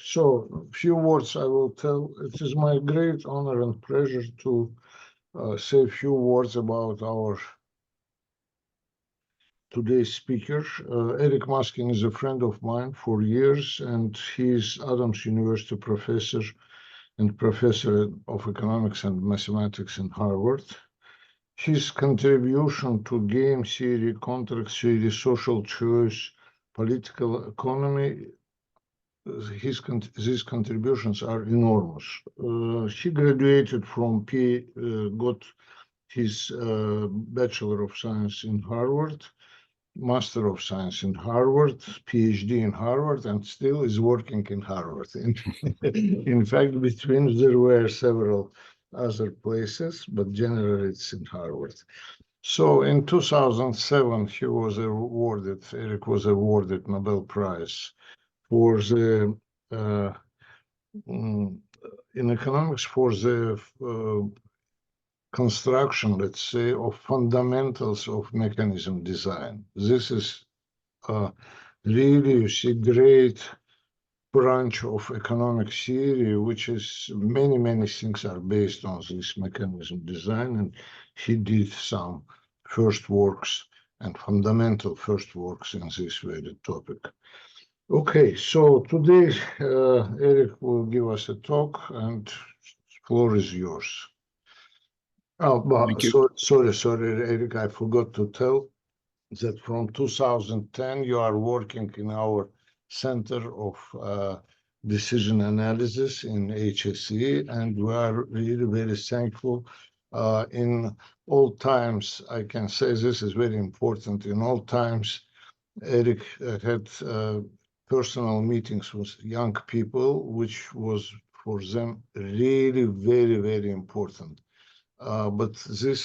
So, a few words I will tell. It is my great honor and pleasure to say a few words about our today's speaker. Erika Maskina is a friend of mine for years, and he is Adams University professor and professor of economics and mathematics in Harvard. His contribution to game theory, contract theory, social choice, political economy, these contributions are enormous. He graduated from got his Bachelor of Science in Harvard, Master of Science in Harvard, PhD in Harvard, and still is working in Harvard. In fact, between there were several other places, but generally it's in Harvard. So in 2007, Eric was awarded Nobel Prize for the, in economics, for the construction, let's say, of fundamentals of mechanism design. This is really, you see, great branch of economic theory, which is many things are based on this mechanism design, and he did some first works and fundamental first works in this very topic. Okay, so today Eric will give us a talk, and the floor is yours. Oh, but sorry, Eric, I forgot to tell that from 2010 you are working in our Center of Decision Analysis in HSE, and we are really very thankful. In all times, I can say this is very important. In all times, Eric had personal meetings with young people, which was for them really very important. But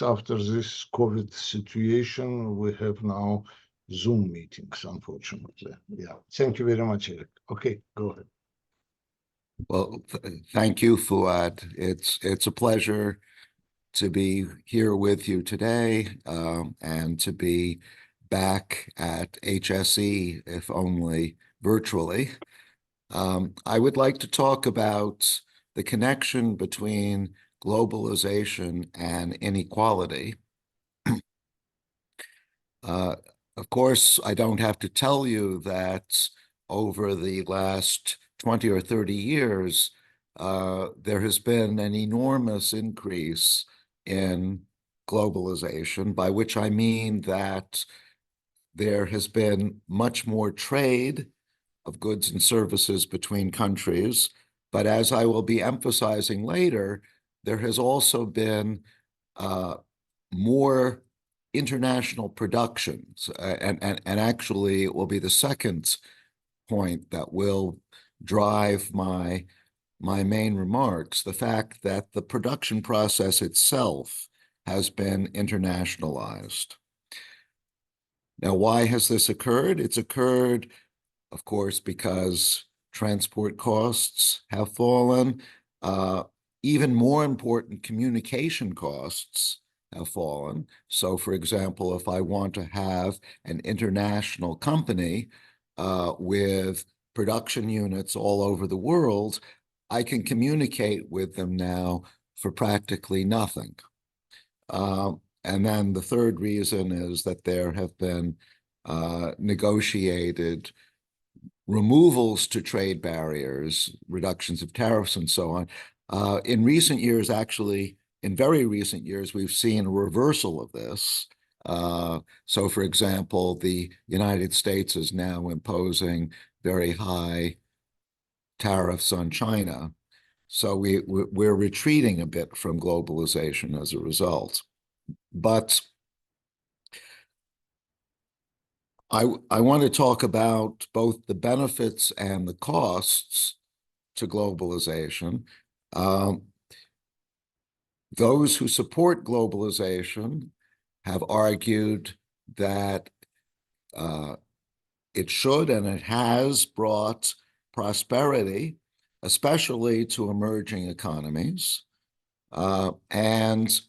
after this COVID situation, we have now Zoom meetings, unfortunately. Yeah. Thank you very much, Eric. Okay, go ahead. Well, thank you, Fuad. It's a pleasure to be here with you today and to be back at HSE, if only virtually. I would like to talk about the connection between globalization and inequality. Of course, I don't have to tell you that over the last 20 or 30 years, there has been an enormous increase in globalization, by which I mean that there has been much more trade of goods and services between countries. But as I will be emphasizing later, there has also been more international productions. And actually, it will be the second point that will drive my main remarks, the fact that the production process itself has been internationalized. Now, why has this occurred? It's occurred, of course, because transport costs have fallen. Even more important, communication costs have fallen. So, for example, if I want to have an international company with production units all over the world, I can communicate with them now for practically nothing. And then the third reason is that there have been negotiated removals to trade barriers, reductions of tariffs, and so on. In recent years, actually, in very recent years, we've seen a reversal of this. So, for example, the United States is now imposing very high tariffs on China. So we're retreating a bit from globalization as a result. But I want to talk about both the benefits and the costs to globalization. Those who support globalization have argued that it should and it has brought prosperity, especially to emerging economies. And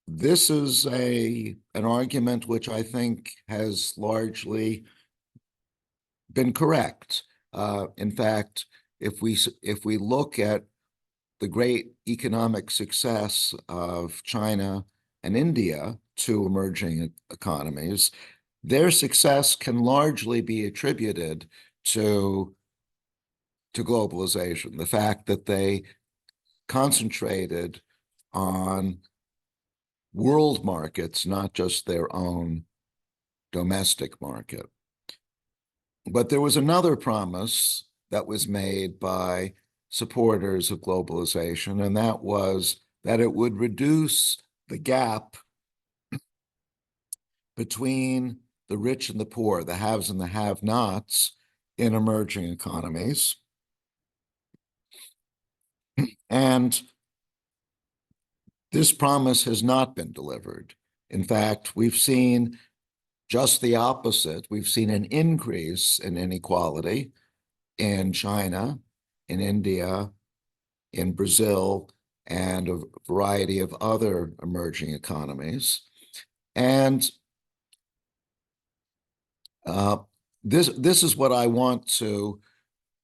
this is an argument which I think has largely been correct. In fact, if we look at the great economic success of China and India, two emerging economies, their success can largely be attributed to globalization, the fact that they concentrated on world markets, not just their own domestic market. But there was another promise that was made by supporters of globalization, and that was that it would reduce the gap between the rich and the poor, the haves and the have-nots in emerging economies. And this promise has not been delivered. In fact, we've seen just the opposite. We've seen an increase in inequality in China, in India, in Brazil, and a variety of other emerging economies. And this is what I want to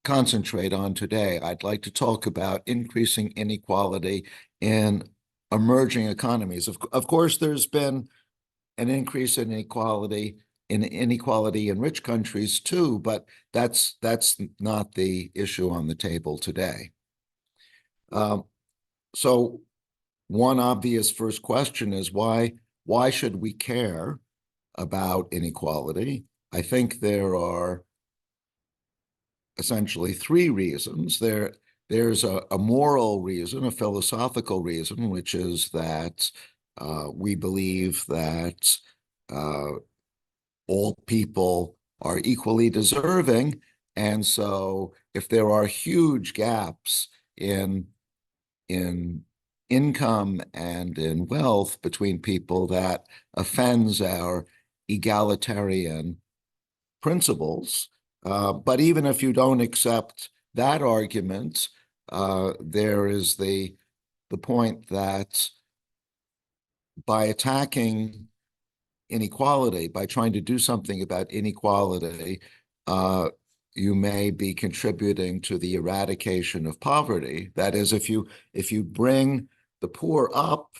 concentrate on today. I'd like to talk about increasing inequality in emerging economies. Of course, there's been an increase in inequality in rich countries too, but that's not the issue on the table today. So one obvious first question is why should we care about inequality? I think there are essentially three reasons. There's a moral reason, a philosophical reason, which is that we believe that all people are equally deserving. And so if there are huge gaps in income and in wealth between people, that offends our egalitarian principles. But even if you don't accept that argument, there is the point that by attacking inequality, by trying to do something about inequality, you may be contributing to the eradication of poverty. That is, if you bring the poor up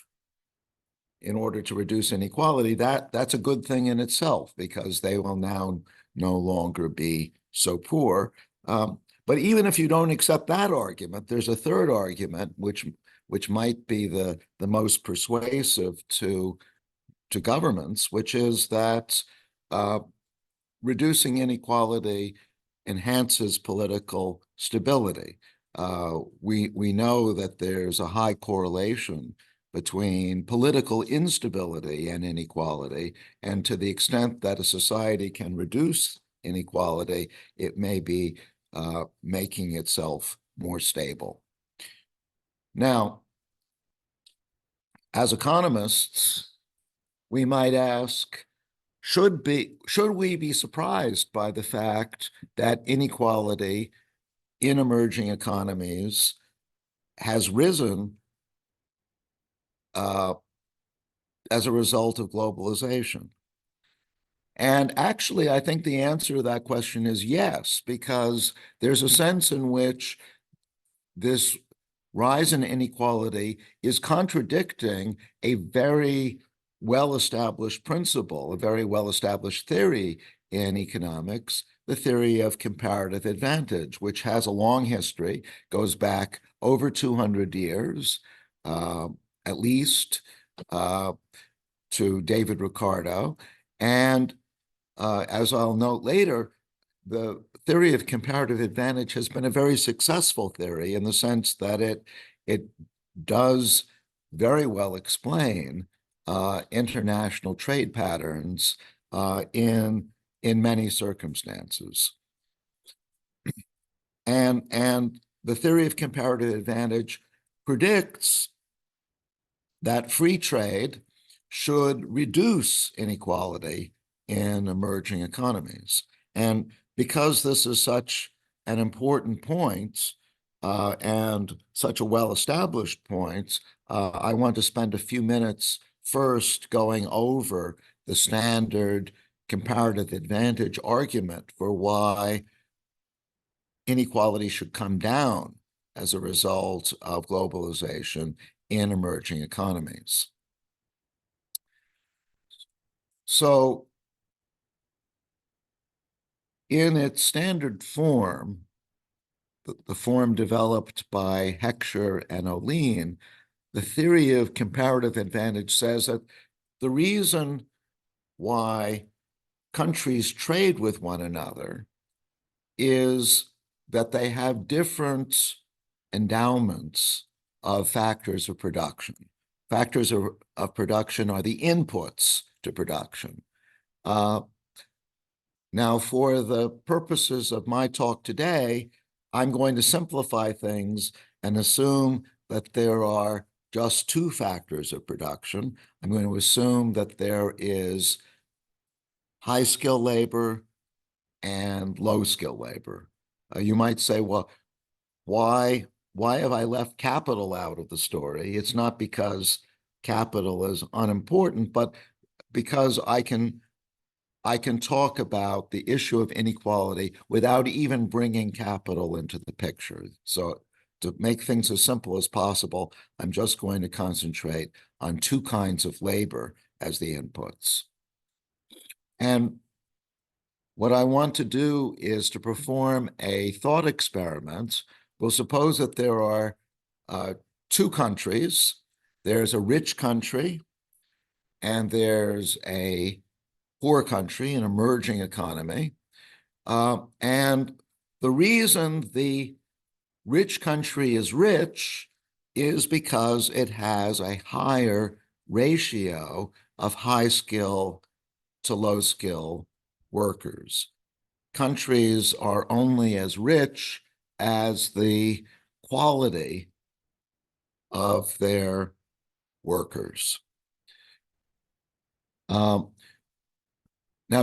in order to reduce inequality, that's a good thing in itself, because they will now no longer be so poor. But even if you don't accept that argument, there's a third argument which might be the most persuasive to governments, which is that reducing inequality enhances political stability. We know that there's a high correlation between political instability and inequality, and to the extent that a society can reduce inequality, it may be making itself more stable. Now, as economists, we might ask, should we be surprised by the fact that inequality in emerging economies has risen as a result of globalization? And actually, I think the answer to that question is yes, because there's a sense in which this rise in inequality is contradicting a very well-established principle, a very well-established theory in economics, the theory of comparative advantage, which has a long history, goes back over 200 years, at least, to David Ricardo. And as I'll note later, the theory of comparative advantage has been a very successful theory in the sense that it does very well explain international trade patterns in many circumstances. And the theory of comparative advantage predicts that free trade should reduce inequality in emerging economies. And because this is such an important point and such a well-established point, I want to spend a few minutes first going over the standard comparative advantage argument for why inequality should come down as a result of globalization in emerging economies. So in its standard form, the form developed by Heckscher and Ohlin, the theory of comparative advantage says that the reason why countries trade with one another is that they have different endowments of factors of production. Factors of production are the inputs to production. Now, for the purposes of my talk today, I'm going to simplify things and assume that there are just two factors of production. I'm going to assume that there is high-skilled labor and low-skilled labor. You might say, well, why have I left capital out of the story? It's not because capital is unimportant, but because I can talk about the issue of inequality without even bringing capital into the picture. So to make things as simple as possible, I'm just going to concentrate on two kinds of labor as the inputs. And what I want to do is to perform a thought experiment. We'll suppose that there are two countries. There's a rich country and there's a poor country, an emerging economy. And the reason the rich country is rich is because it has a higher ratio of high skill to low skill workers. Countries are only as rich as the quality of their workers. Now,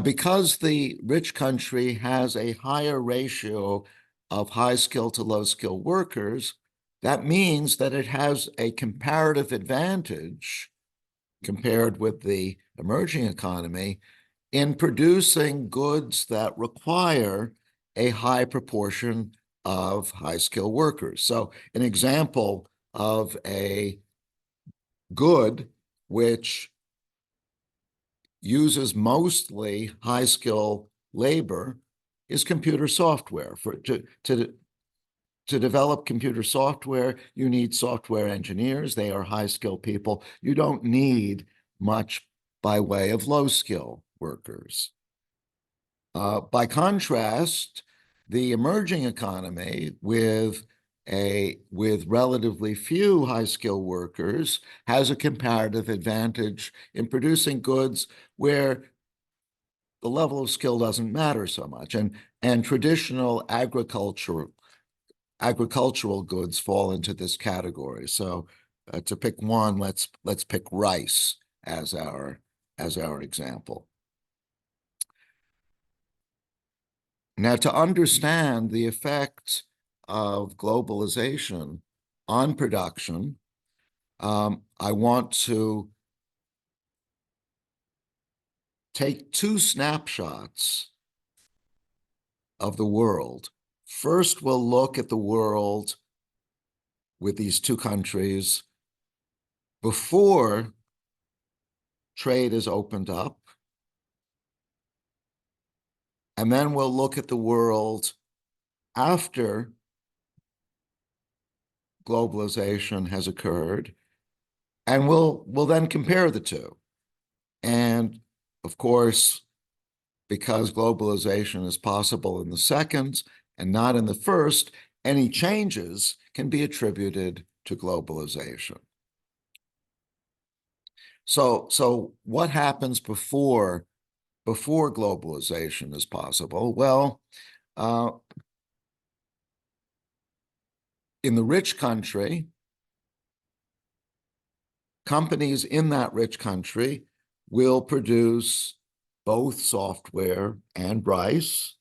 because the rich country has a higher ratio of high skill to low skill workers, that means that it has a comparative advantage compared with the emerging economy in producing goods that require a high proportion of high-skilled workers. So an example of a good which uses mostly high-skill labor is computer software. To develop computer software, you need software engineers. They are high-skilled people. You don't need much by way of low-skill workers. By contrast, the emerging economy with relatively few high-skilled workers has a comparative advantage in producing goods where the level of skill doesn't matter so much, and traditional agricultural goods fall into this category. So to pick one, let's pick rice as our example. Now, to understand the effect of globalization on production, I want to take two snapshots of the world. First, we'll look at the world with these two countries before trade is opened up. And then we'll look at the world after globalization has occurred, and we'll then compare the two. And of course, because globalization is possible in the second and not in the first, any changes can be attributed to globalization. So what happens before globalization is possible? Well, in the rich country, companies in that rich country will produce both software and rice.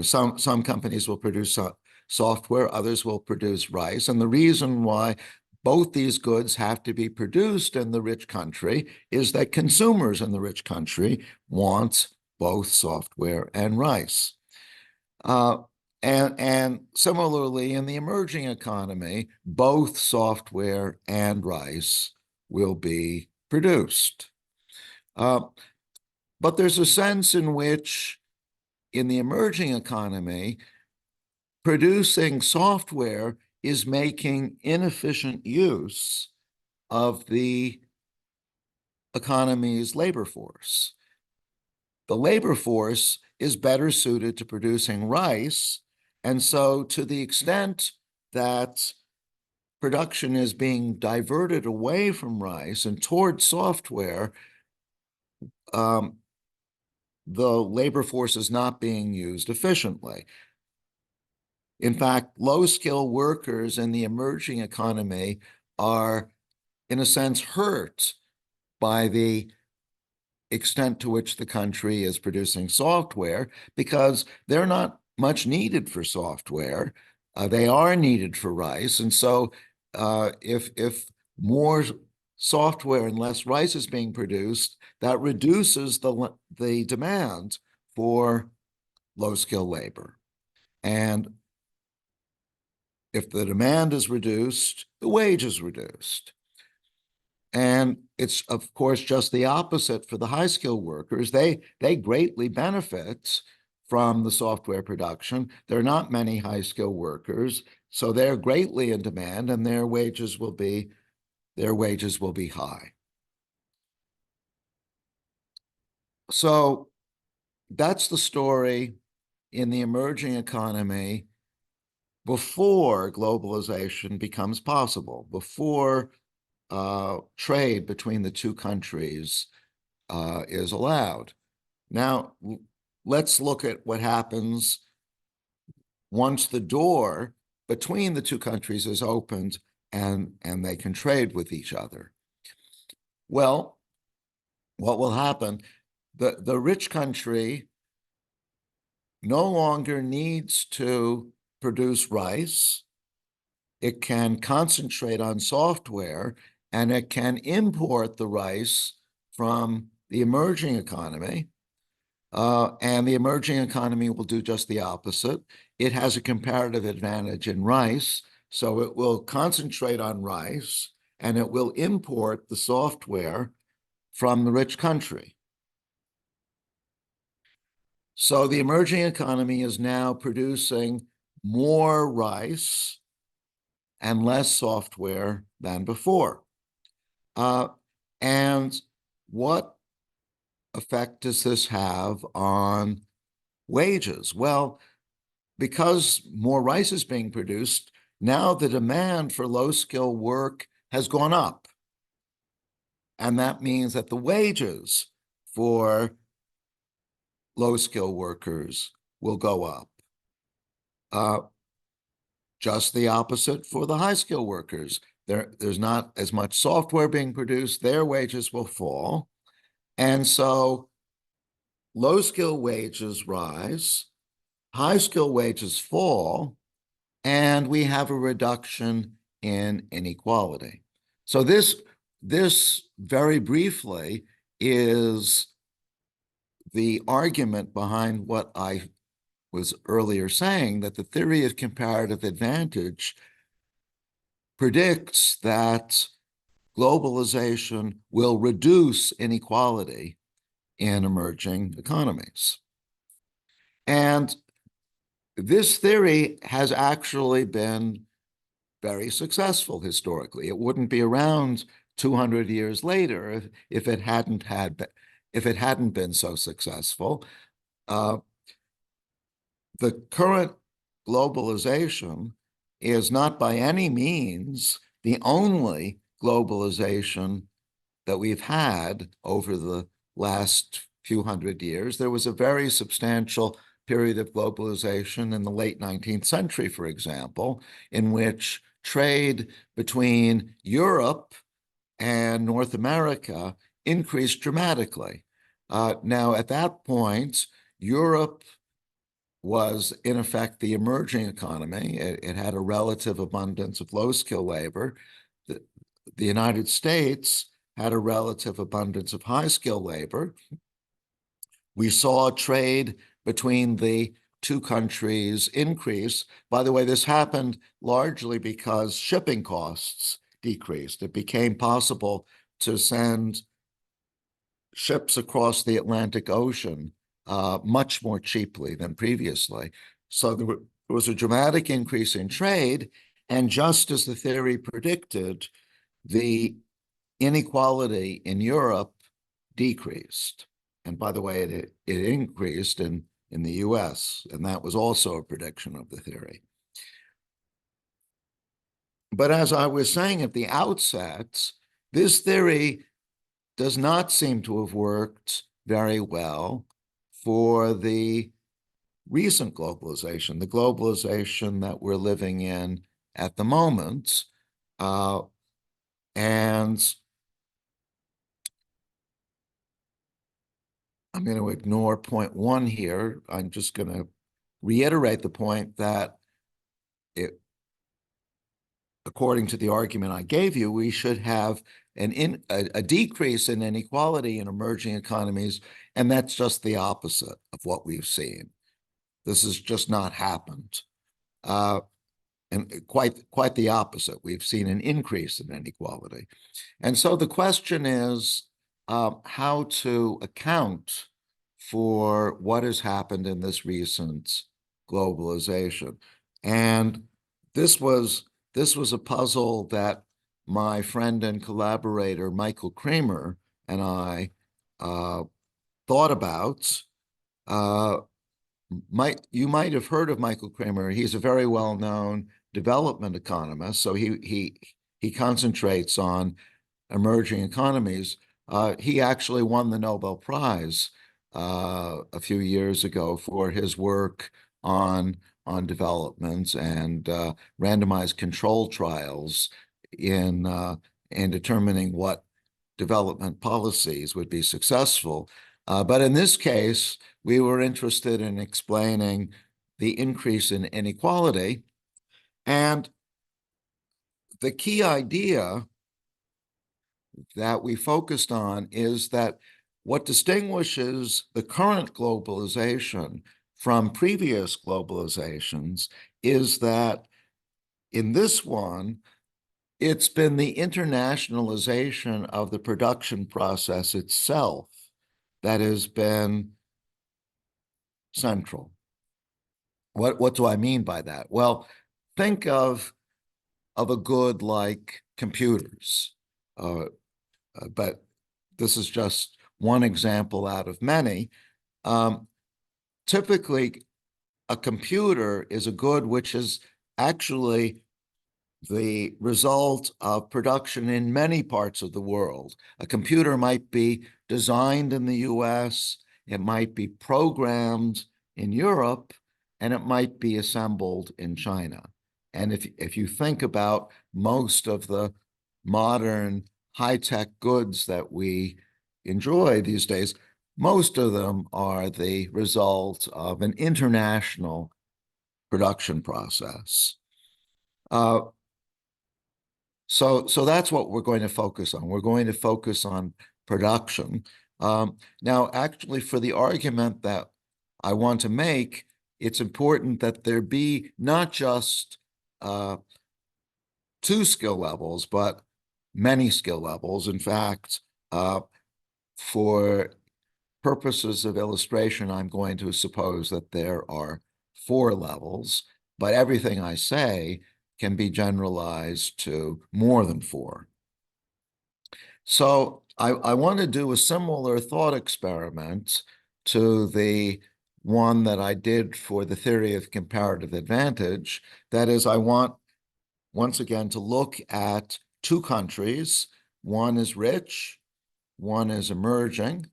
Some companies will produce software, others will produce rice. And the reason why both these goods have to be produced in the rich country is that consumers in the rich country want both software and rice. And similarly, in the emerging economy, both software and rice will be produced. But there's a sense in which, in the emerging economy, producing software is making inefficient use of the economy's labor force. The labor force is better suited to producing rice, and so to the extent that production is being diverted away from rice and towards software, the labor force is not being used efficiently. In fact, low-skill workers in the emerging economy are, in a sense, hurt by the extent to which the country is producing software, because they're not much needed for software. They are needed for rice. And so if more software and less rice is being produced, that reduces the demand for low-skill labor. And if the demand is reduced, the wage is reduced. And it's, of course, just the opposite for the high-skilled workers. They greatly benefit from the software production. There are not many high-skilled workers, so they're greatly in demand, and their wages will be high. So that's the story in the emerging economy before globalization becomes possible, before trade between the two countries is allowed. Now, let's look at what happens once the door between the two countries is opened and they can trade with each other. Well, what will happen? The rich country no longer needs to produce rice. It can concentrate on software, and it can import the rice from the emerging economy. And the emerging economy will do just the opposite. It has a comparative advantage in rice, so it will concentrate on rice, and it will import the software from the rich country. So the emerging economy is now producing more rice and less software than before. And what effect does this have on wages? Well, because more rice is being produced, now the demand for low-skill work has gone up. And that means that the wages for low-skill workers will go up. Just the opposite for the high-skill workers. There's not as much software being produced, their wages will fall. And so low-skill wages rise, high-skill wages fall, and we have a reduction in inequality. So this very briefly is the argument behind what I was earlier saying, that the theory of comparative advantage predicts that globalization will reduce inequality in emerging economies. And this theory has actually been very successful historically. It wouldn't be around 200 years later if it hadn't been so successful. The current globalization is not by any means the only globalization that we've had over the last few hundred years. There was a very substantial period of globalization in the late 19th century, for example, in which trade between Europe and North America increased dramatically. Now, at that point, Europe was, in effect, the emerging economy. It had a relative abundance of low-skill labor. The United States had a relative abundance of high-skill labor. We saw trade between the two countries increase. By the way, this happened largely because shipping costs decreased. It became possible to send ships across the Atlantic Ocean much more cheaply than previously. So there was a dramatic increase in trade, and just as the theory predicted, the inequality in Europe decreased. And by the way, it increased in the US, and that was also a prediction of the theory. But as I was saying at the outset, this theory does not seem to have worked very well for the recent globalization, the globalization that we're living in at the moment. And I'm going to ignore point one here. I'm just going to reiterate the point that according to the argument I gave you, we should have a decrease in inequality in emerging economies, and that's just the opposite of what we've seen. This has just not happened. And quite the opposite. We've seen an increase in inequality. And so the question is how to account for what has happened in this recent globalization. And this was a puzzle that my friend and collaborator, MichaelKremer, and I thought about. You might have heard of MichaelKremer. He's a very well-known development economist, so he concentrates on emerging economies. He actually won the Nobel Prize a few years ago for his work on development and randomized control trials in determining what development policies would be successful. But in this case, we were interested in explaining the increase in inequality. And the key idea that we focused on is that what distinguishes the current globalization from previous globalizations is that in this one, it's been the internationalization of the production process itself that has been central. What do I mean by that? Well, think of a good like computers, but this is just one example out of many. Typically, a computer is a good which is actually the result of production in many parts of the world. A computer might be designed in the US, it might be programmed in Europe, and it might be assembled in China. And if you think about most of the modern high-tech goods that we enjoy these days, most of them are the result of an international production process. So that's what we're going to focus on. We're going to focus on production. Now, actually, for the argument that I want to make, it's important that there be not just 2 skill levels, but many skill levels. In fact, for purposes of illustration, I'm going to suppose that there are 4 levels, but everything I say can be generalized to more than 4. So I want to do a similar thought experiment to the one that I did for the theory of comparative advantage. That is, I want, once again, to look at 2 countries. One is rich, one is emerging.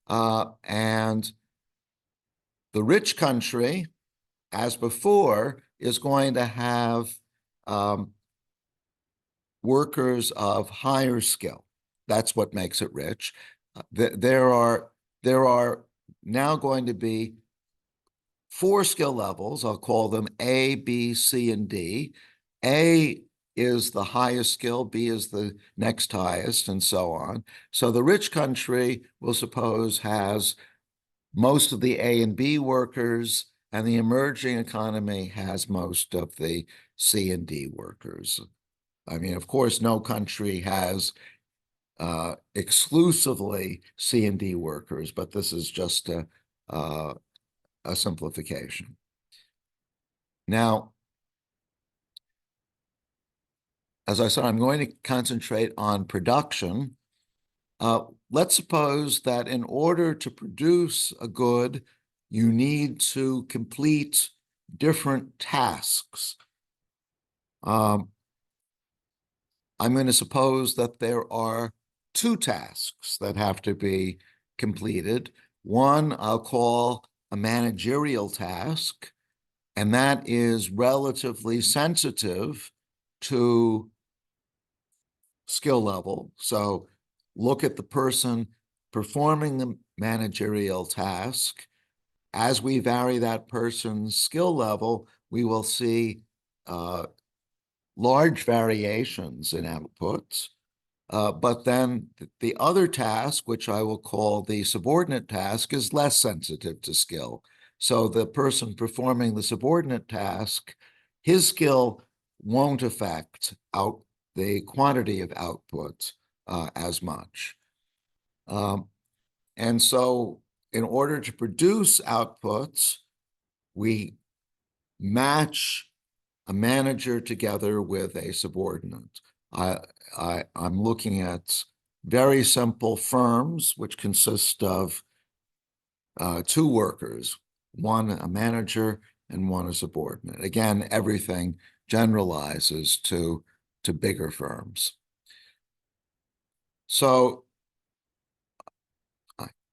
And the rich country, as before, is going to have workers of higher skill. That's what makes it rich. There are now going to be 4 skill levels. I'll call them A, B, C, and D. A is the highest skill, B is the next highest, and so on. So the rich country, we'll suppose, has most of the A and B workers and the emerging economy has most of the C and D workers. I mean, of course, no country has exclusively C and D workers, but this is just a simplification. Now, as I said, I'm going to concentrate on production. Let's suppose that in order to produce a good, you need to complete different tasks. I'm going to suppose that there are two tasks that have to be completed. One I'll call a managerial task, and that is relatively sensitive to skill level. So look at the person performing the managerial task. As we vary that person's skill level, we will see large variations in outputs. But then the other task, which I will call the subordinate task, is less sensitive to skill. So the person performing the subordinate task, his skill won't affect the quantity of output as much. And so in order to produce outputs, we match a manager together with a subordinate. I'm looking at very simple firms, which consist of two workers, one a manager and one a subordinate. Again, everything generalizes to bigger firms. So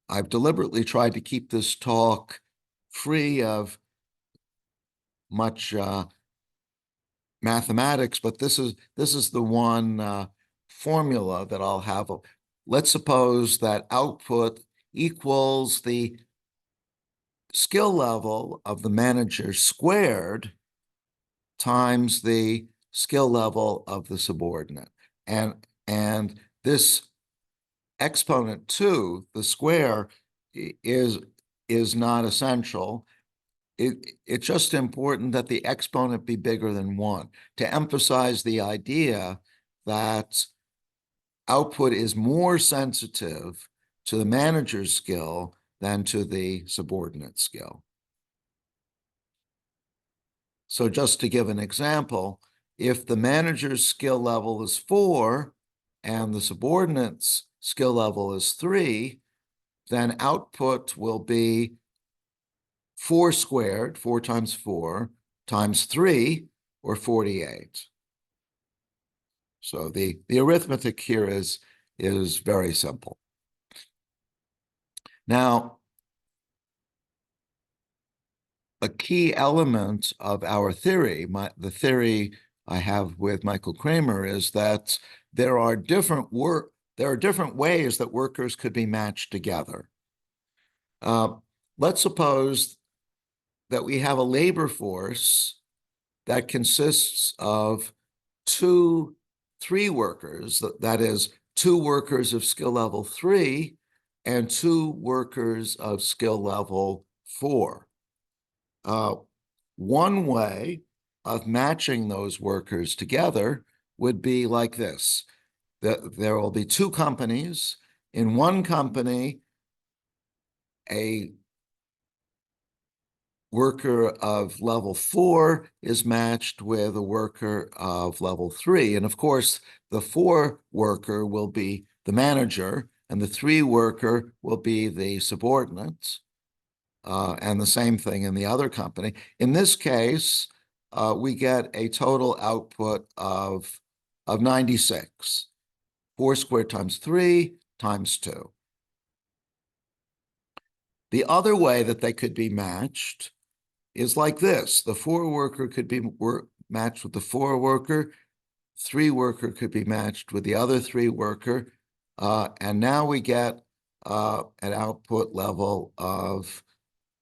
I've deliberately tried to keep this talk free of much mathematics, but this is the one formula that I'll have. Let's suppose that output equals the skill level of the manager squared times the skill level of the subordinate. And this exponent 2, the square, is not essential. It's just important that the exponent be bigger than 1 to emphasize the idea that output is more sensitive to the manager's skill than to the subordinate skill. So just to give an example, if the manager's skill level is 4 and the subordinate's skill level is 3, then output will be 4 squared, 4 times 4, times 3, or 48. So the arithmetic here is very simple. Now, a key element of our theory, the theory I have with MichaelKremer, is that there are different ways that workers could be matched together. Let's suppose that we have a labor force that consists of 3 workers, that is, 2 workers of skill level 3 and 2 workers of skill level 4. One way of matching those workers together would be like this. There will be 2 companies. In one company, a worker of level 4 is matched with a worker of level 3. And of course, the 4 worker will be the manager, and the 3 worker will be the subordinates. And the same thing in the other company. In this case, we get a total output of 96. 4 squared times 3 times 2. The other way that they could be matched is like this. The 4 worker could be matched with the 4 worker. 3 worker could be matched with the other 3 worker. And now we get an output level of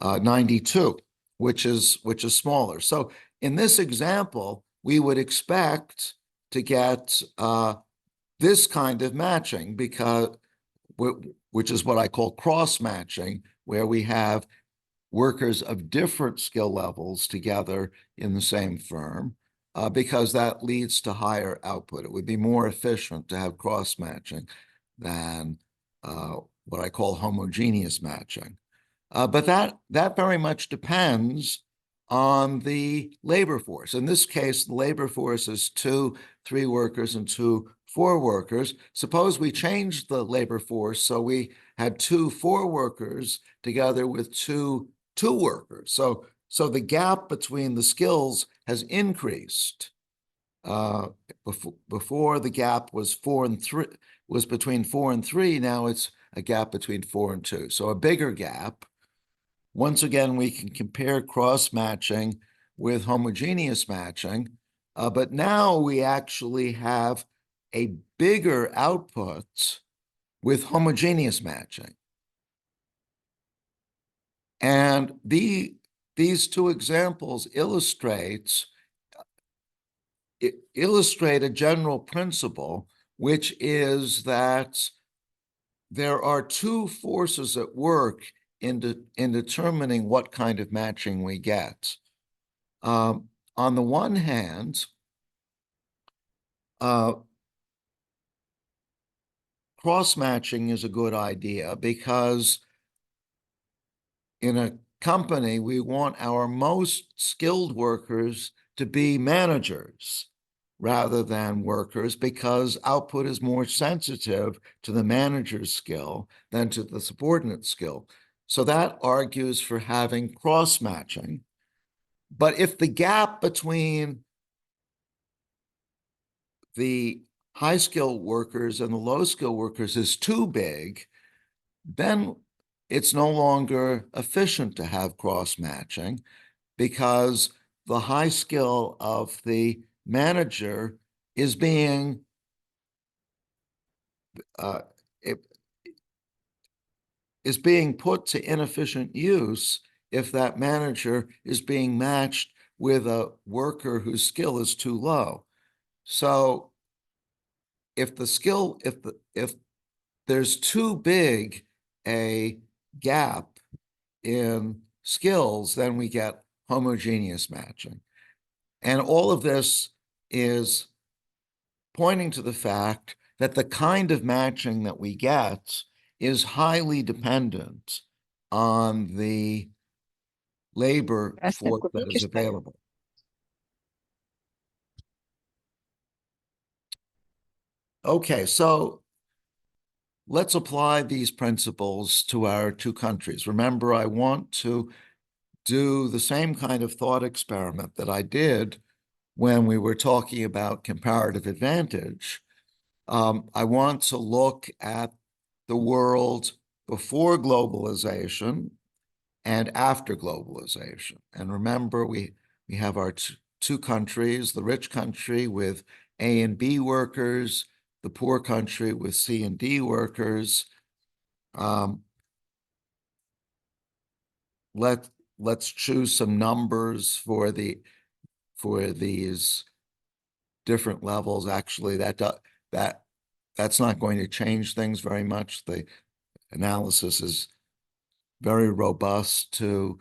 92, which is smaller. So in this example, we would expect to get this kind of matching, which is what I call cross-matching, where we have workers of different skill levels together in the same firm, because that leads to higher output. It would be more efficient to have cross-matching than what I call homogeneous matching. But that very much depends on the labor force. In this case, the labor force is 2 3 workers and 2 4 workers. Suppose we changed the labor force so we had 2 4 workers together with 2 2 workers. So the gap between the skills has increased. Before the gap was 4 and 3, was between 4 and 3. Now it's a gap between 4 and 2. So a bigger gap. Once again, we can compare cross-matching with homogeneous matching, but now we actually have a bigger output with homogeneous matching. And these 2 examples illustrate a general principle, which is that there are 2 forces at work in determining what kind of matching we get. On the one hand, cross-matching is a good idea because in a company, we want our most skilled workers to be managers rather than workers, because output is more sensitive to the manager's skill than to the subordinate skill. So that argues for having cross-matching. But if the gap between the high-skilled workers and the low-skilled workers is too big, then it's no longer efficient to have cross-matching, because the high skill of the manager is being put to inefficient use if that manager is being matched with a worker whose skill is too low. So if there's too big a gap in skills, then we get homogeneous matching. And all of this is pointing to the fact that the kind of matching that we get is highly dependent on the labor force that is available. Okay, so let's apply these principles to our 2 countries. Remember, I want to do the same kind of thought experiment that I did when we were talking about comparative advantage. I want to look at the world before globalization and after globalization. And remember, we have our 2 countries, the rich country with A and B workers, the poor country with C and D workers. Let's choose some numbers for these different levels. Actually, that's not going to change things very much. The analysis is very robust to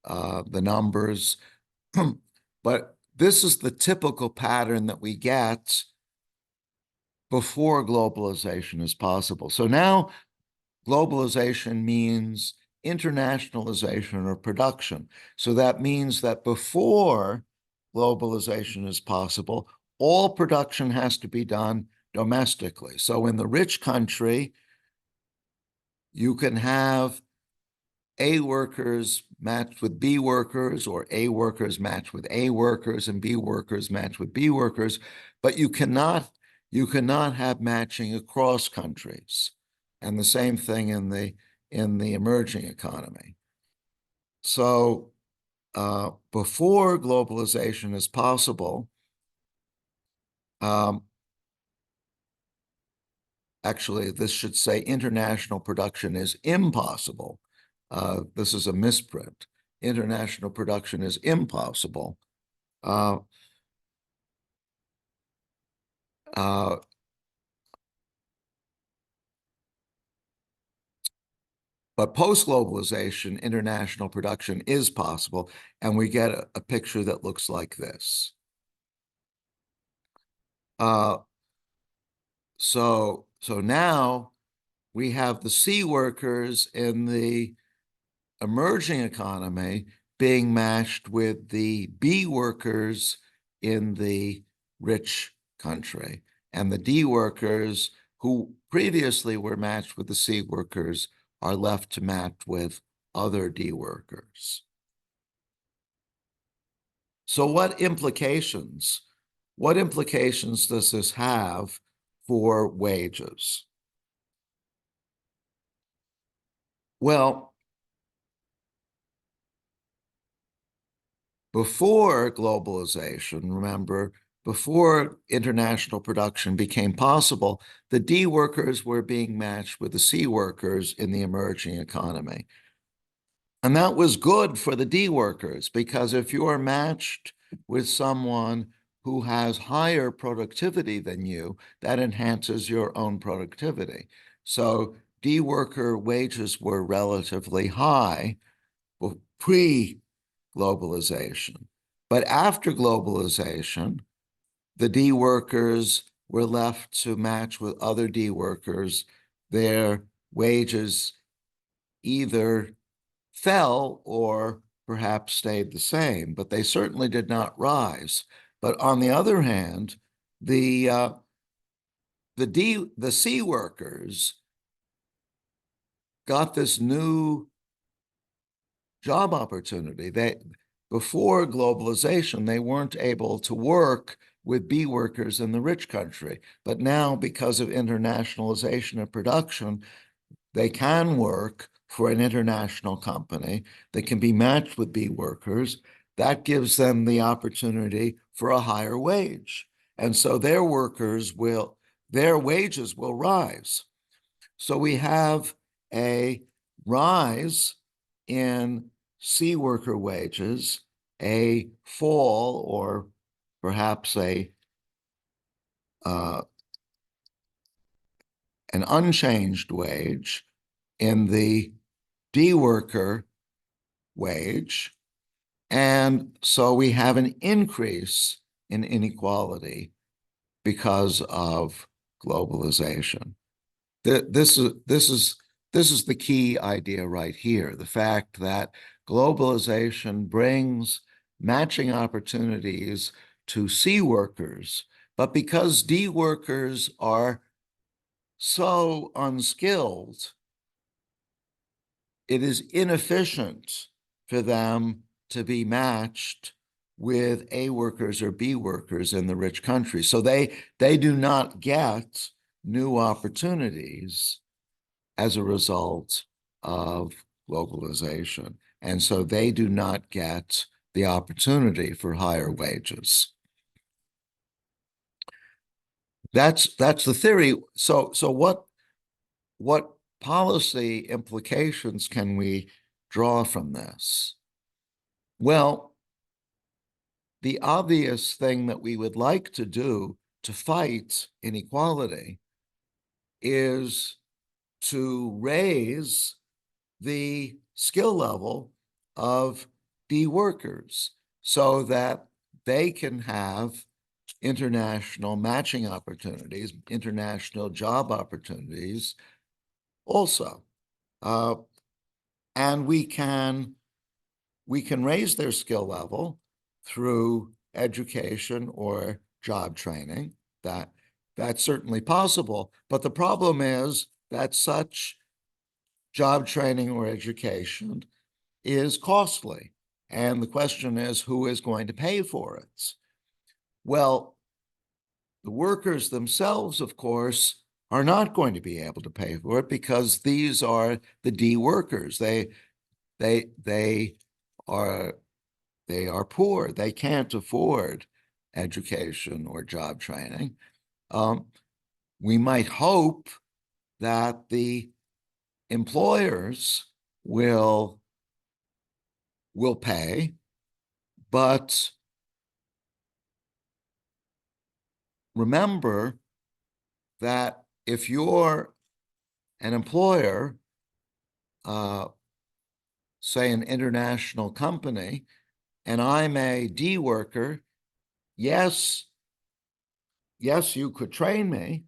the numbers. But this is the typical pattern that we get before globalization is possible. So now globalization means internationalization of production. So that means that before globalization is possible, all production has to be done domestically. So in the rich country, you can have A workers matched with B workers, or A workers matched with A workers, and B workers matched with B workers, but you cannot have matching across countries. And the same thing in the emerging economy. So before globalization is possible, actually, this should say international production is impossible. This is a misprint. International production is impossible. But post-globalization, international production is possible, and we get a picture that looks like this. So now we have the C workers in the emerging economy being matched with the B workers in the rich country, and the D workers who previously were matched with the C workers are left to match with other D workers. So what implications does this have for wages? Well, before globalization, remember, before international production became possible, the D workers were being matched with the C workers in the emerging economy. And that was good for the D workers, because if you are matched with someone who has higher productivity than you, that enhances your own productivity. So D worker wages were relatively high pre-globalization. But after globalization, the D workers were left to match with other D workers. Their wages either fell or perhaps stayed the same, but they certainly did not rise. But on the other hand, the C workers got this new job opportunity. Before globalization, they weren't able to work with B workers in the rich country. But now, because of internationalization of production, they can work for an international company. They can be matched with B workers. That gives them the opportunity for a higher wage. And so their wages will rise. So we have a rise in C worker wages, a fall or perhaps an unchanged wage in the D worker wage. And so we have an increase in inequality because of globalization. This is the key idea right here, the fact that globalization brings matching opportunities to C workers, but because D workers are so unskilled, it is inefficient for them to be matched with A workers or B workers in the rich countries. So they do not get new opportunities as a result of globalization. And so they do not get the opportunity for higher wages. That's the theory. So what policy implications can we draw from this? Well, the obvious thing that we would like to do to fight inequality is to raise the skill level of D workers so that they can have international matching opportunities, international job opportunities also. And we can raise their skill level through education or job training. That's certainly possible. But the problem is that such job training or education is costly. And the question is, who is going to pay for it? Well, the workers themselves, of course, are not going to be able to pay for it because these are the D workers. They are poor. They can't afford education or job training. We might hope that the employers will pay, but remember that if you're an employer, say, an international company, and I'm a D worker, yes, you could train me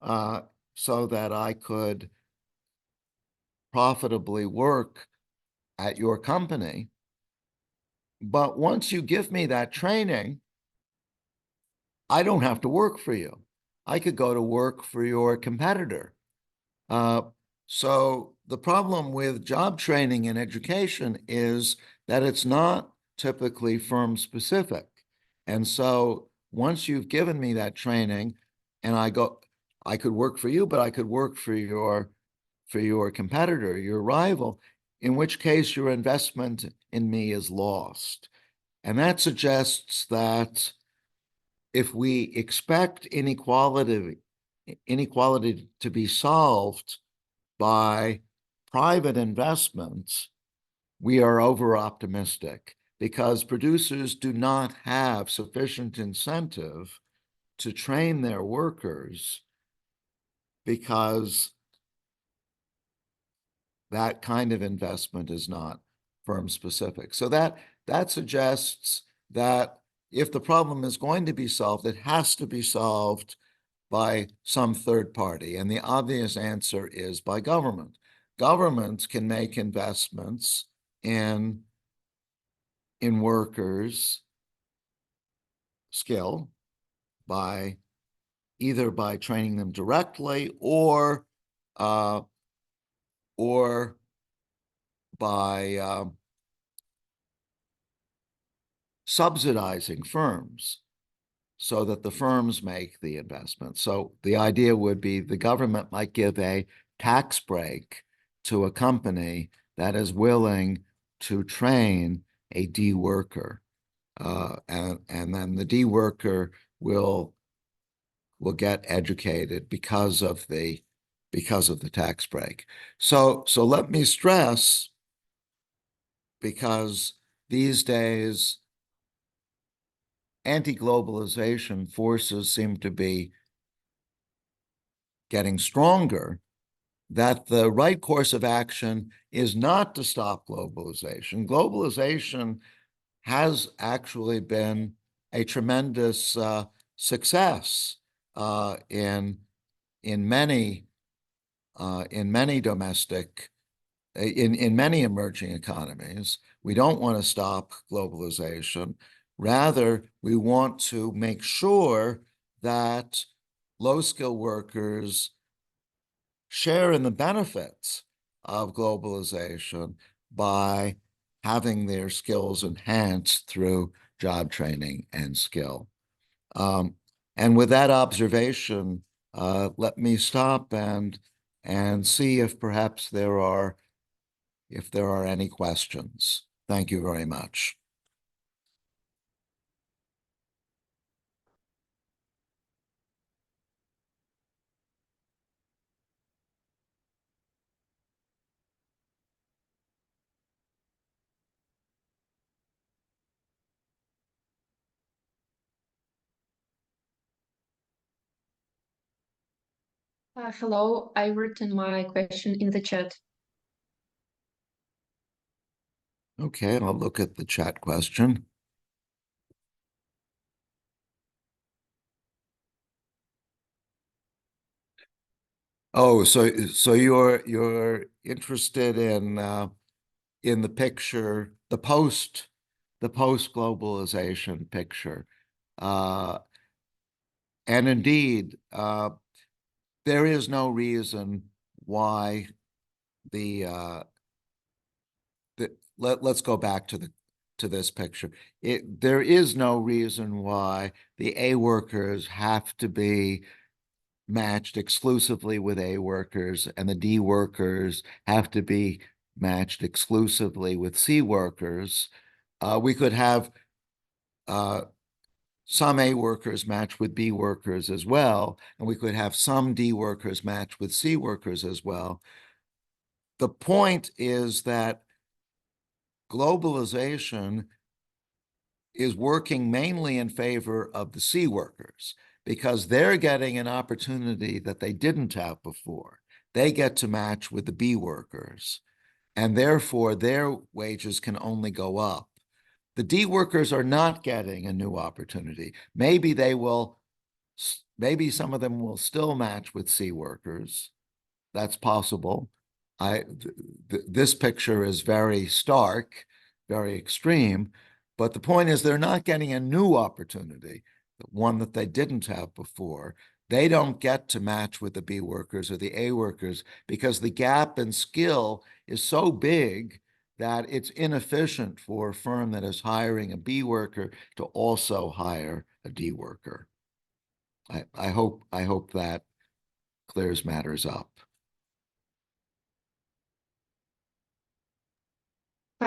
so that I could profitably work at your company. But once you give me that training, I don't have to work for you. I could go to work for your competitor. So the problem with job training and education is that it's not typically firm specific. And so once you've given me that training and I could work for you, but I could work for your competitor, your rival, in which case your investment in me is lost. And that suggests that if we expect inequality to be solved by private investments, we are over-optimistic because producers do not have sufficient incentive to train their workers, because that kind of investment is not firm specific. So that suggests that if the problem is going to be solved, it has to be solved by some third party. And the obvious answer is by government. Governments can make investments in workers' skill by either by training them directly or by subsidizing firms so that the firms make the investment. So the idea would be the government might give a tax break to a company that is willing to train a D worker. And then the D worker will get educated because of the tax break. So let me stress, because these days anti-globalization forces seem to be getting stronger, that the right course of action is not to stop globalization. Globalization has actually been a tremendous success in many emerging economies. We don't want to stop globalization. Rather, we want to make sure that low-skilled workers share in the benefits of globalization by having their skills enhanced through job training and skill. And with that observation, let me stop and see if perhaps there are any questions. Thank you very much. Hello, I written my question in the chat. Okay, I'll look at the chat question. Oh, so you're interested in the picture, the post globalization picture, and indeed, there is no reason why let's go back to this picture. There is no reason why the A workers have to be matched exclusively with A workers and the D workers have to be matched exclusively with C workers. We could have some A workers matched with B workers as well, and we could have some D workers matched with C workers as well. The point is that globalization is working mainly in favor of the C workers because they're getting an opportunity that they didn't have before. they get to match with the B workers, and therefore their wages can only go up. The D workers are not getting a new opportunity. Maybe some of them will still match with C workers. That's possible. This picture is very stark, very extreme, but the point is they're not getting a new opportunity, one that they didn't have before. They don't get to match with the B workers or the A workers because the gap in skill is so big that it's inefficient for a firm that is hiring a B worker to also hire a D worker. I hope that clears matters up.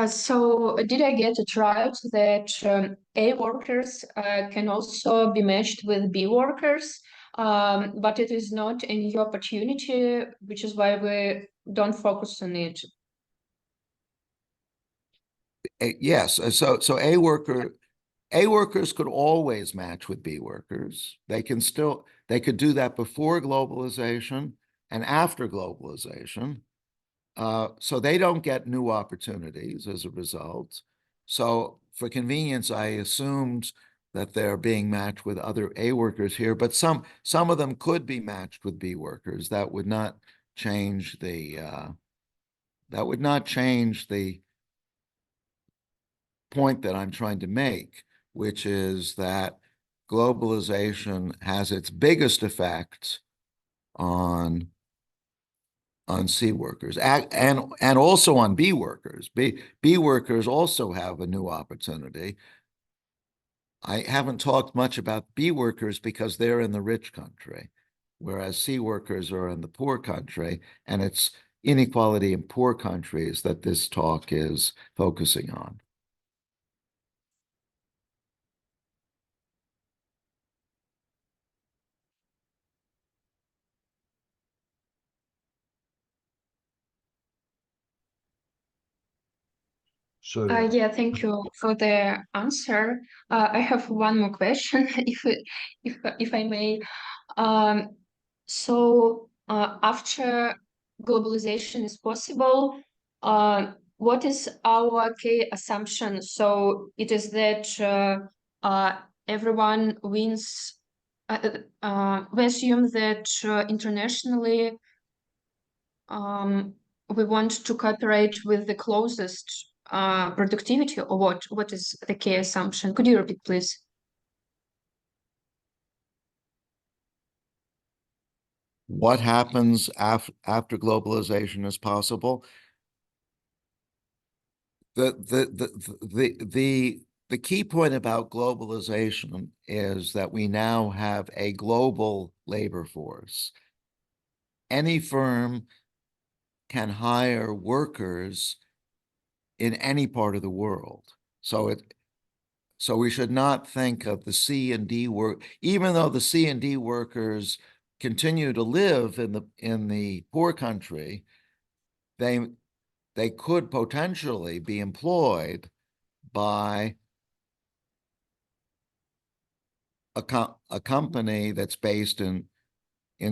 So did I get it right that A workers can also be matched with B workers, but it is not a new opportunity, which is why we don't focus on it? Yes, so A workers could always match with B workers. They could do that before globalization and after globalization. So they don't get new opportunities as a result. So for convenience, I assumed that they're being matched with other A workers here, but some of them could be matched with B workers. That would not change the point that I'm trying to make, which is that globalization has its biggest effect on C workers and also on B workers. B workers also have a new opportunity. I haven't talked much about B workers because they're in the rich country, whereas C workers are in the poor country, and it's inequality in poor countries that this talk is focusing on. Sorry. Yeah, thank you for the answer. I have one more question, if I may. So after globalization is possible, what is our key assumption? So it is that everyone wins. We assume that internationally we want to cooperate with the closest productivity, or what is the key assumption? Could you repeat, please? What happens after globalization is possible? The key point about globalization is that we now have a global labor force. Any firm can hire workers in any part of the world. So we should not think of the C and D work, even though the C and D workers continue to live in the poor country, they could potentially be employed by a company that's based in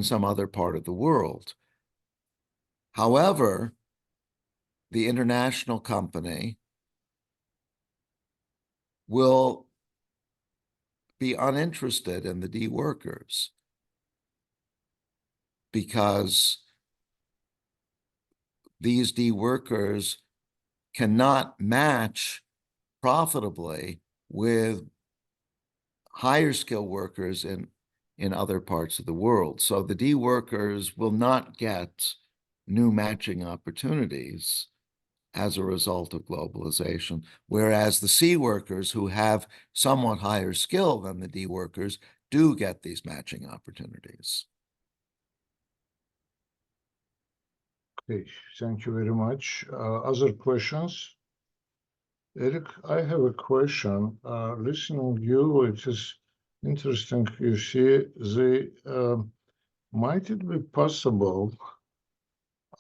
some other part of the world. However, the international company will be uninterested in the D workers because these D workers cannot match profitably with higher skill workers in other parts of the world. So the D workers will not get new matching opportunities as a result of globalization, whereas the C workers who have somewhat higher skill than the D workers do get these matching opportunities. Okay, thank you very much. Other questions? Eric, I have a question. Listening to you, it is interesting. You see, might it be possible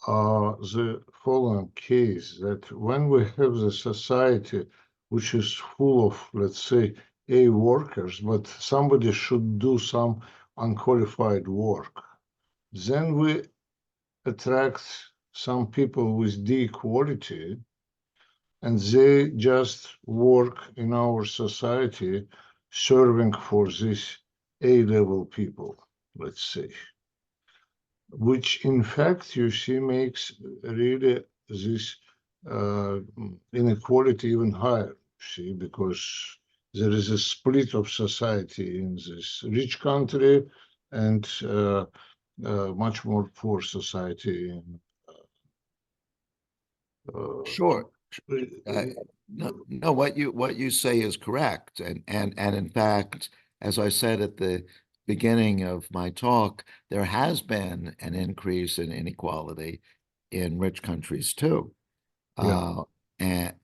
the following case, that when we have the society which is full of, let's say, A workers, but somebody should do some unqualified work, then we attract some people with D quality, and they just work in our society serving for these A-level people, let's say, which in fact, you see, makes really this inequality even higher, see, because there is a split of society in this rich country and much more poor society in Sure. No, what you say is correct, and in fact, as I said at the beginning of my talk, there has been an increase in inequality in rich countries too, and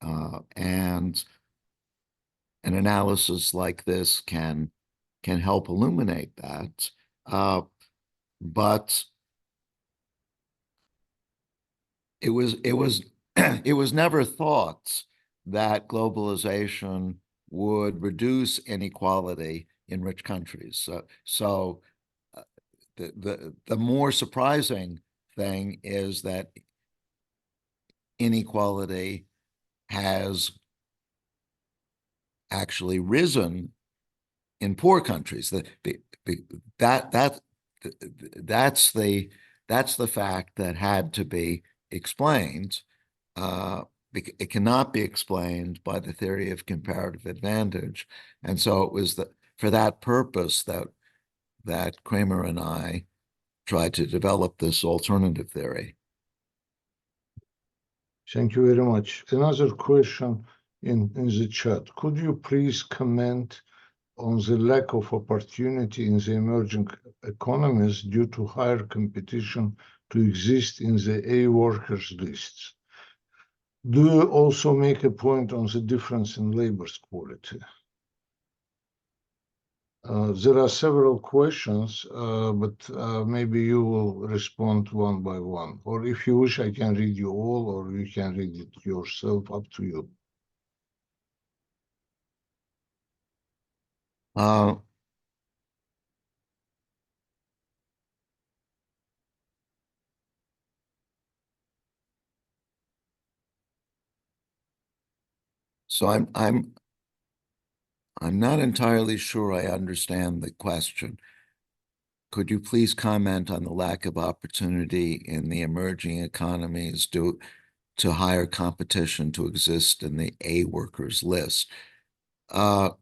an analysis like this can help illuminate that, but it was it was never thought that globalization would reduce inequality in rich countries. So the more surprising thing is that inequality has actually risen in poor countries. That's the fact that had to be explained. It cannot be explained by the theory of comparative advantage, and so it was for that purpose that Kremer and I tried to develop this alternative theory. Thank you very much. Another question in the chat. Could you please comment on the lack of opportunity in the emerging economies due to higher competition to exist in the A workers lists? Do you also make a point on the difference in labor's quality? There are several questions, but maybe you will respond one by one. Or if you wish, I can read you all, or you can read it yourself, up to you. So I'm not entirely sure I understand the question. Could you please comment on the lack of opportunity in the emerging economies due to higher competition to exist in the A workers list? The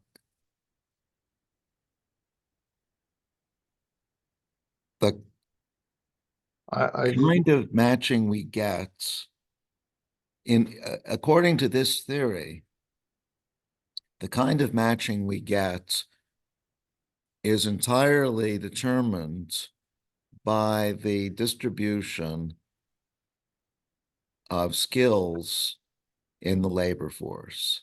kind of matching we get according to this theory, the kind of matching we get is entirely determined by the distribution of skills in the labor force.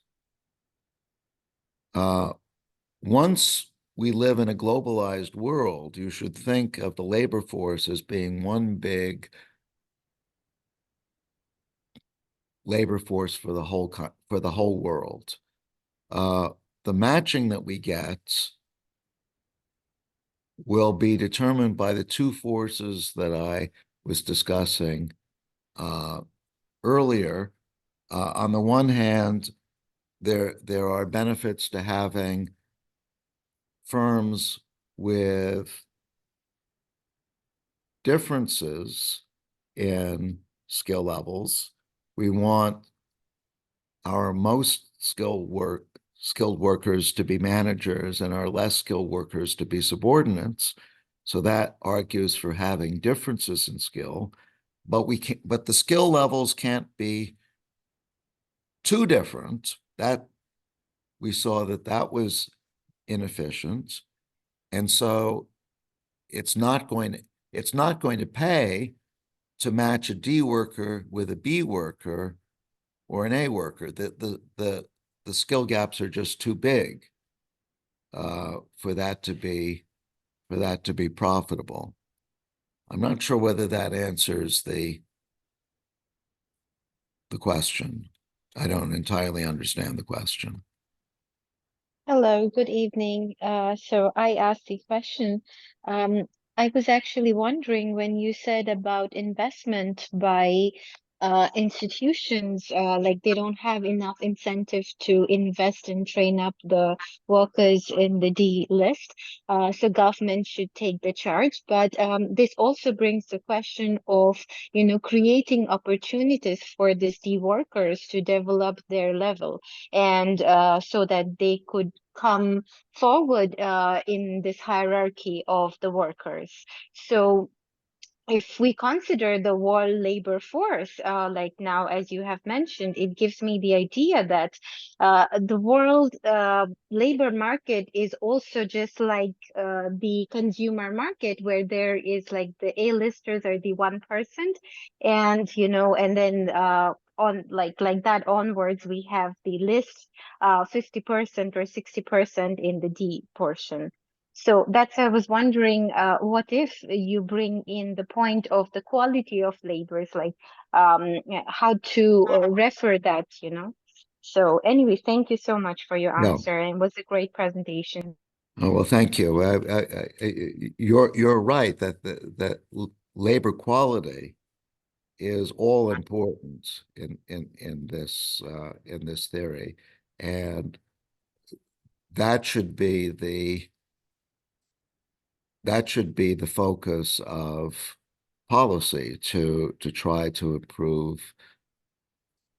Once we live in a globalized world, you should think of the labor force as being one big labor force for the whole world. The matching that we get will be determined by the two forces that I was discussing earlier. On the one hand, there are benefits to having firms with differences in skill levels. We want our most skilled workers to be managers and our less skilled workers to be subordinates. So that argues for having differences in skill, but the skill levels can't be too different. That we saw that was inefficient. And so it's not going to pay to match a D worker with a B worker or an A worker. The skill gaps are just too big for that to be profitable. I'm not sure whether that answers the question. I don't entirely understand the question. Hello, good evening. So I asked the question, I was actually wondering when you said about investment by institutions, like they don't have enough incentive to invest and train up the workers in the D list. So government should take the charge. But this also brings the question of, creating opportunities for these D workers to develop their level and so that they could come forward in this hierarchy of the workers. So if we consider the world labor force, like now, as you have mentioned, it gives me the idea that the world labor market is also just like the consumer market, where there is like the A-listers are the 1%, and and then on like that onwards, we have the list 50% or 60% in the D portion. So that's I was wondering, what if you bring in the point of the quality of labors, like how to refer that, So anyway, thank you so much for your No. answer, and it was a great presentation. Oh, well, thank you. You're right that that labor quality is all important in this theory, and that should be the focus of policy to try to improve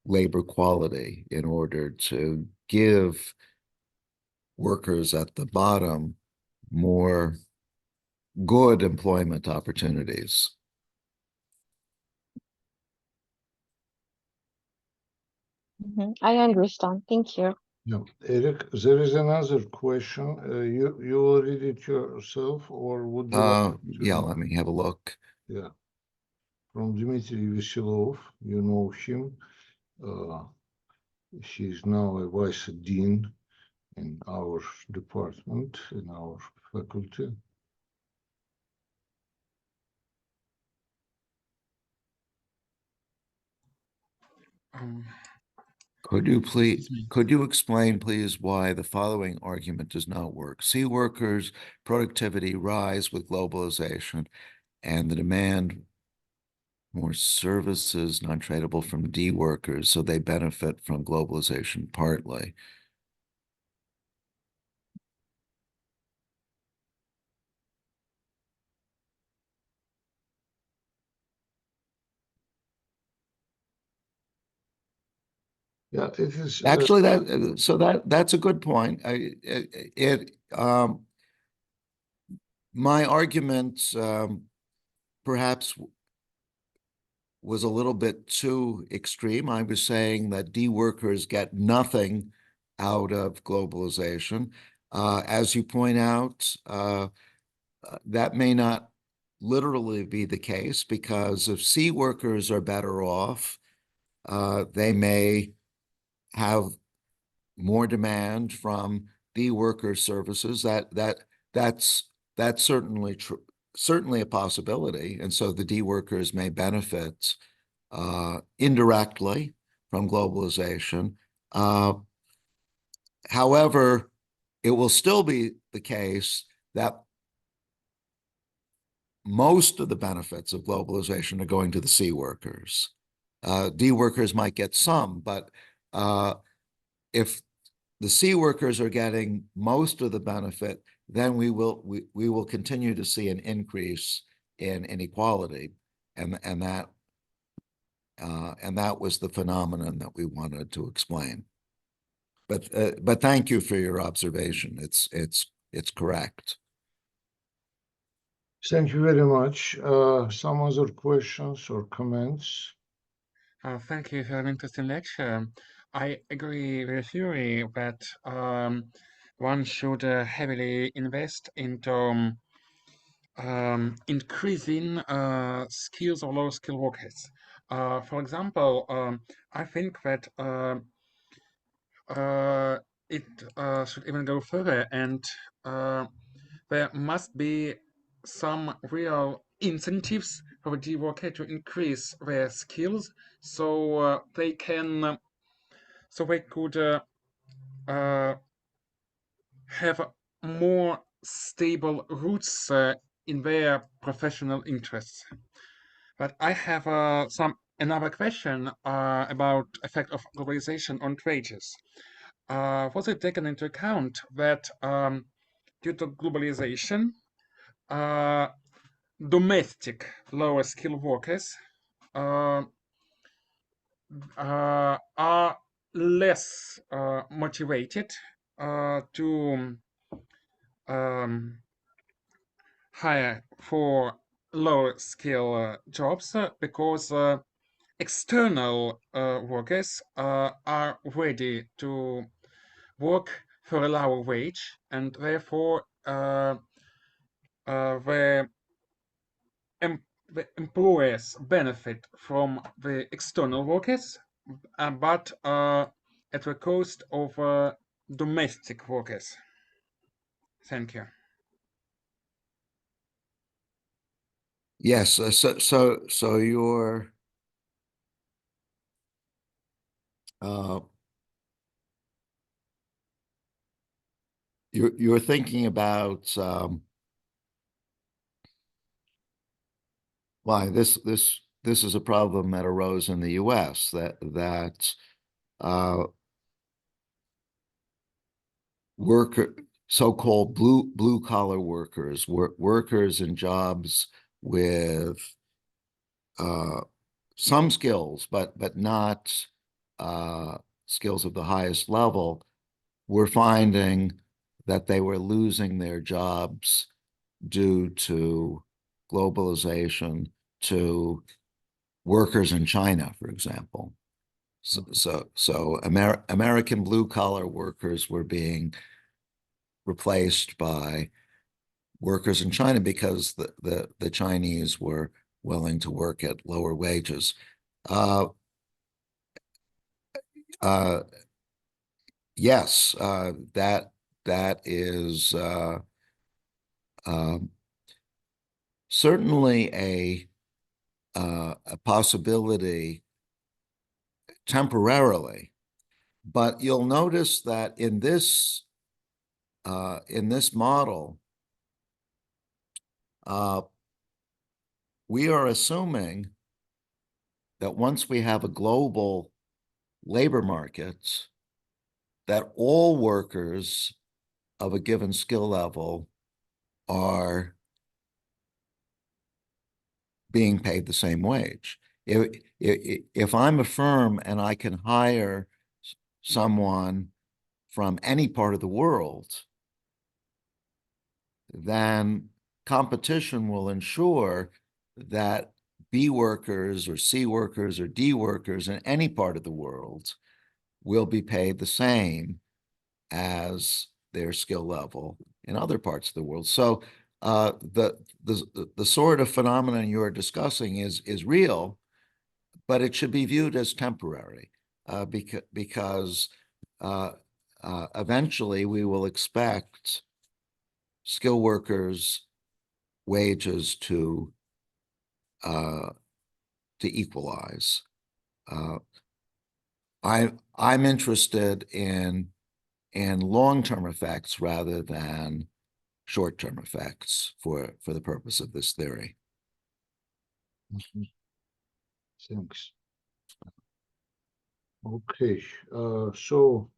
labor quality in order to give workers at the bottom more good employment opportunities. I understand. Thank you. Yeah. Eric, there is another question. You will read it yourself, or would you like to? Yeah, let me have a look. Yeah. From Dmitry Veselov, you know him. He's now a vice dean in our department, in our faculty. Could you explain, please, why the following argument does not work? C workers' productivity rise with globalization, and the demand more services non-tradable from D workers, so they benefit from globalization partly. Yeah, it is Actually, that's a good point. My argument perhaps was a little bit too extreme. I was saying that D workers get nothing out of globalization. As you point out, that may not literally be the case, because if C workers are better off, they may have more demand from D worker services. That's certainly true, certainly a possibility, and so the D workers may benefit indirectly from globalization. However, it will still be the case that most of the benefits of globalization are going to the C workers. D workers might get some, but if the C workers are getting most of the benefit, then we will continue to see an increase in inequality, and that was the phenomenon that we wanted to explain. But thank you for your observation. It's correct. Thank you very much. Some other questions or comments? Thank you for an interesting lecture. I agree with the theory that one should heavily invest into increasing skills of low-skill workers. For example, I think that it should even go further, and there must be some real incentives for the D worker to increase their skills, so they could have more stable roots in their professional interests. But I have another question about effect of globalization on wages. Was it taken into account that due to globalization, domestic lower skilled workers are less motivated to hire for low skill jobs because external workers are ready to work for a lower wage, and therefore the employers benefit from the external workers, but at the cost of domestic workers. Thank you. Yes, so you're thinking about why this is a problem that arose in the U.S. that so-called blue collar workers, workers in jobs with some skills, but not skills of the highest level, were finding that they were losing their jobs due to globalization, to workers in China, for example. So American blue collar workers were being replaced by workers in China because the Chinese were willing to work at lower wages. Yes, that is certainly a possibility temporarily, but you'll notice that in this model, we are assuming that once we have a global labor market, that all workers of a given skill level are being paid the same wage. If I'm a firm and I can hire someone from any part of the world, then competition will ensure that B workers or C workers or D workers in any part of the world will be paid the same as their skill level in other parts of the world. So the sort of phenomenon you're discussing is real, but it should be viewed as temporary because eventually we will expect skilled workers' wages to equalize. I'm interested in long-term effects rather than short-term effects for the purpose of this theory. Thanks. Okay, so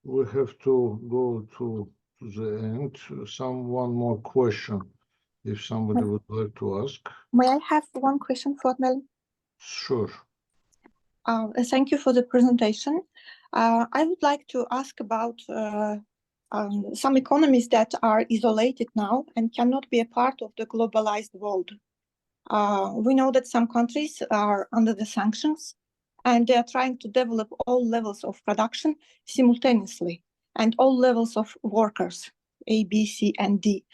we have to go to the end. One more question, if somebody would like to ask. May I have one question for Mel? Sure. Thank you for the presentation. I would like to ask about some economies that are isolated now and cannot be a part of the globalized world. We know that some countries are under the sanctions and they are trying to develop all levels of production simultaneously and all levels of workers, A, B, C, and D.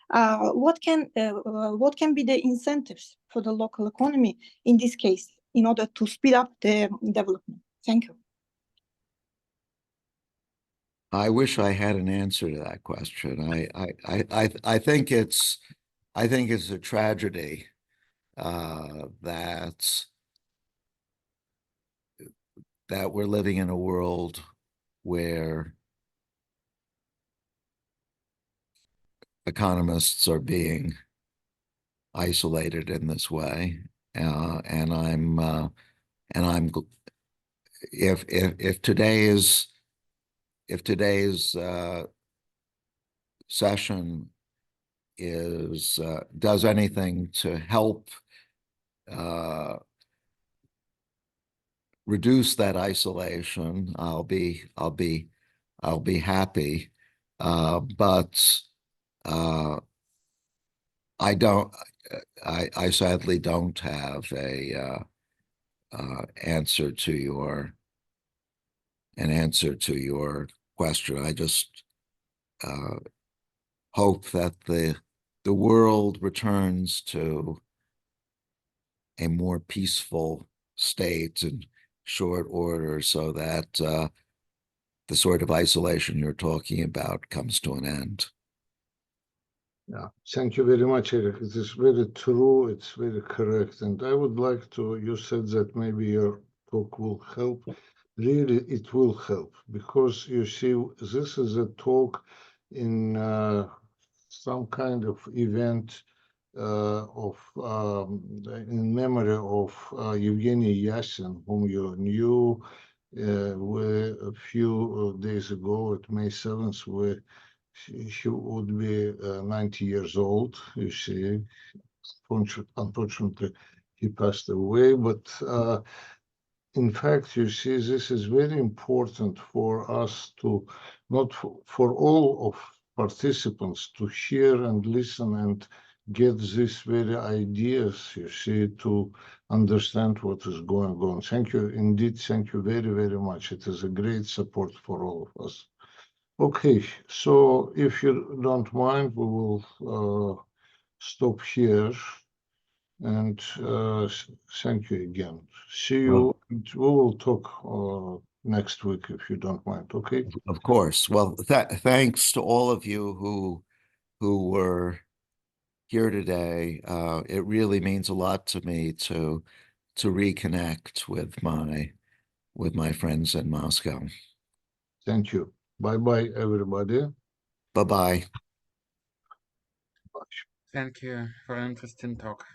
What can be the incentives for the local economy in this case in order to speed up the development? Thank you. I wish I had an answer to that question. I think it's a tragedy that we're living in a world where economists are being isolated in this way, and if today's session does anything to help reduce that isolation, I'll be happy. But I sadly don't have an answer to your question. I just hope that the world returns to a more peaceful state in short order, so that the sort of isolation you're talking about comes to an end. Yeah, thank you very much, Eric. It is very true. It's very correct. And I would like to, you said that maybe your talk will help. Really, it will help, because you see, this is a talk in some kind of event in memory of Evgeny Yasin, whom you knew a few days ago at May 7th, where he would be 90 years old, you see. Unfortunately, he passed away, but in fact, you see, this is very important for us to, not for all of participants to hear and listen and get these very ideas, you see, to understand what is going on. Thank you, indeed, thank you very, very much. It is a great support for all of us. Okay, so if you don't mind, we will stop here, and thank you again. See you, and we will talk next week if you don't mind, okay? Of course. Well, thanks to all of you who were here today. It really means a lot to me to reconnect with my friends in Moscow. Thank you. Bye-bye, everybody. Bye-bye. Thank you for an interesting talk.